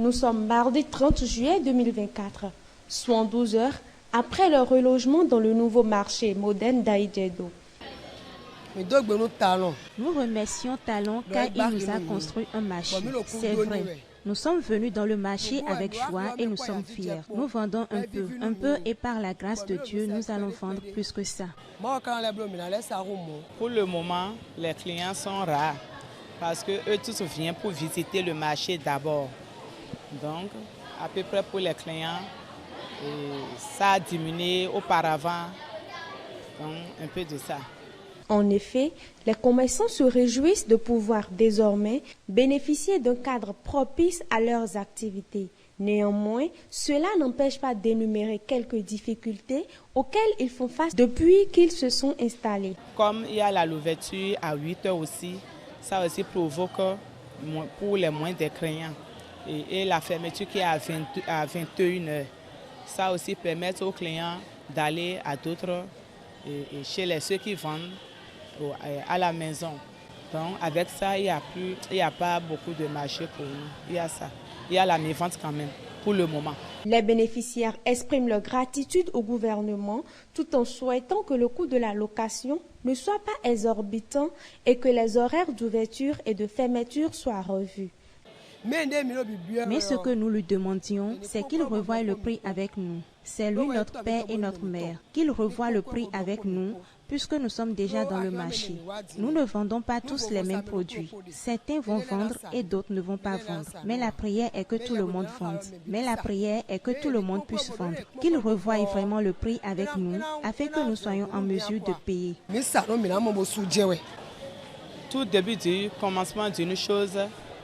Nous sommes mardi 30 juillet 2024, soit 12 heures après le relogement dans le nouveau marché moderne d'Aïdjedo. Nous remercions Talon car il nous a construit un marché. C'est vrai. Nous sommes venus dans le marché avec joie et nous sommes fiers. Nous vendons un peu et par la grâce de Dieu, nous allons vendre plus que ça. Pour le moment, les clients sont rares parce qu'eux tous viennent pour visiter le marché d'abord. Donc, à peu près pour les clients, ça a diminué auparavant, donc un peu de ça. En effet, les commerçants se réjouissent de pouvoir désormais bénéficier d'un cadre propice à leurs activités. Néanmoins, cela n'empêche pas d'énumérer quelques difficultés auxquelles ils font face depuis qu'ils se sont installés. Comme il y a l'ouverture à 8 heures aussi, ça aussi provoque pour les moins des clients. Et la fermeture qui est à 21 heures, ça aussi permet aux clients d'aller à d'autres, chez ceux qui vendent à la maison. Donc avec ça, il n'y a pas beaucoup de marché pour nous. Il y a ça. Il y a la mévente quand même, pour le moment. Les bénéficiaires expriment leur gratitude au gouvernement tout en souhaitant que le coût de la location ne soit pas exorbitant et que les horaires d'ouverture et de fermeture soient revus. Mais ce que nous lui demandions, c'est qu'il revoie le prix avec nous. C'est lui notre père et notre mère. Qu'il revoie le prix avec nous, puisque nous sommes déjà dans le marché. Nous ne vendons pas tous les mêmes produits. Certains vont vendre et d'autres ne vont pas vendre. Mais la prière est que tout le monde vende. Mais la prière est que tout le monde puisse vendre. Qu'il revoie vraiment le prix avec nous, afin que nous soyons en mesure de payer. Tout début du commencement d'une chose,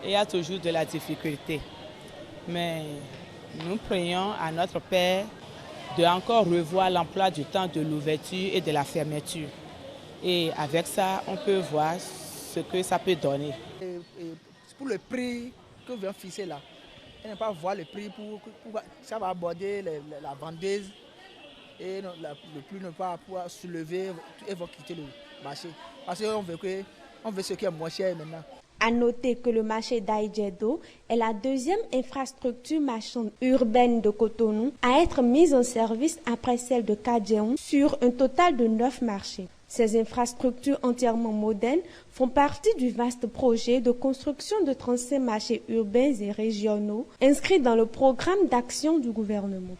il y a toujours de la difficulté. Mais nous prions à notre Père de encore revoir l'emploi du temps de l'ouverture et de la fermeture. Et avec ça, on peut voir ce que ça peut donner. Pour le prix que vient fixer là, on ne peut pas voir le prix pour ça va aborder la vendeuse et le prix ne va pas pouvoir soulever et va quitter le marché. Parce qu'on veut ce qui est moins cher maintenant. À noter que le marché d'Aïdjedo est la deuxième infrastructure marchande urbaine de Cotonou à être mise en service après celle de Kadjeon sur un total de 9 marchés. Ces infrastructures entièrement modernes font partie du vaste projet de construction de 35 marchés urbains et régionaux inscrits dans le programme d'action du gouvernement.